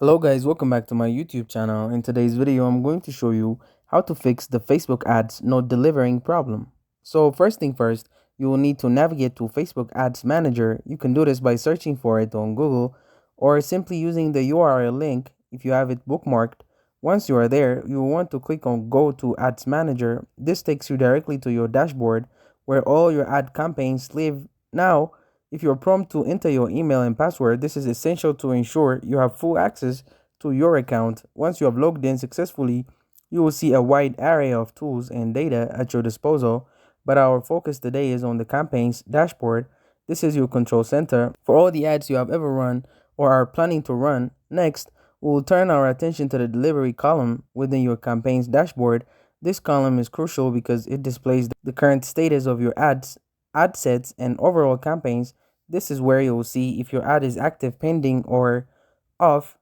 Hello guys, welcome back to my YouTube channel. In today's video, I'm going to show you how to fix the Facebook ads not delivering problem. So first thing first, you will need to navigate to Facebook Ads Manager. You can do this by searching for it on Google or simply using the URL link if you have it bookmarked. Once you are there, you will want to click on Go to Ads Manager. This takes you directly to your dashboard where all your ad campaigns live. Now, if you're prompted to enter your email and password, this is essential to ensure you have full access to your account. Once you have logged in successfully, you will see a wide array of tools and data at your disposal, but our focus today is on the campaigns dashboard. This is your control center for all the ads you have ever run or are planning to run. Next, we will turn our attention to the delivery column within your campaigns dashboard. This column is crucial because it displays the current status of your ads, ad sets, and overall campaigns. This is where you will see if your ad is active, pending, or off.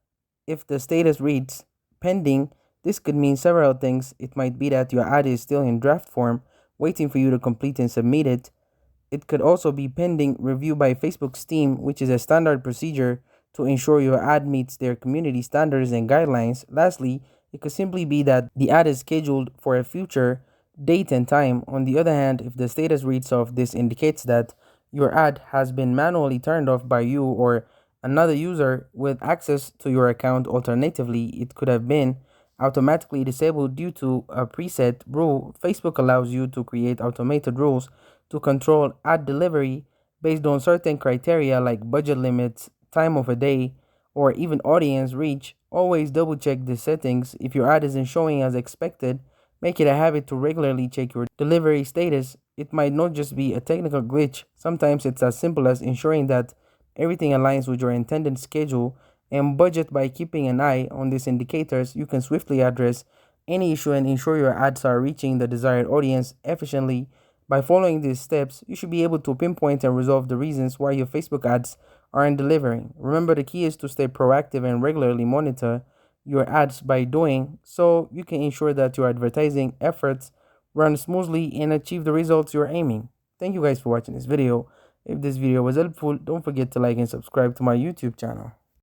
If the status reads pending, this could mean several things. It might be that your ad is still in draft form, waiting for you to complete and submit it. It could also be pending review by Facebook's team, which is a standard procedure to ensure your ad meets their community standards and guidelines. Lastly, it could simply be that the ad is scheduled for a future date and time. On the other hand, if the status reads off, this indicates that your ad has been manually turned off by you or another user with access to your account. Alternatively, it could have been automatically disabled due to a preset rule. Facebook allows you to create automated rules to control ad delivery based on certain criteria like budget limits, time of a day, or even audience reach. Always double check the settings. If your ad isn't showing as expected, make it a habit to regularly check your delivery status. It might not just be a technical glitch. Sometimes it's as simple as ensuring that everything aligns with your intended schedule and budget. By keeping an eye on these indicators, you can swiftly address any issue and ensure your ads are reaching the desired audience efficiently. By following these steps, you should be able to pinpoint and resolve the reasons why your Facebook ads aren't delivering. Remember, the key is to stay proactive and regularly monitor your ads. By doing so, you can ensure that your advertising efforts run smoothly and achieve the results you're aiming. Thank you guys for watching this video. If this video was helpful, don't forget to like and subscribe to my YouTube channel.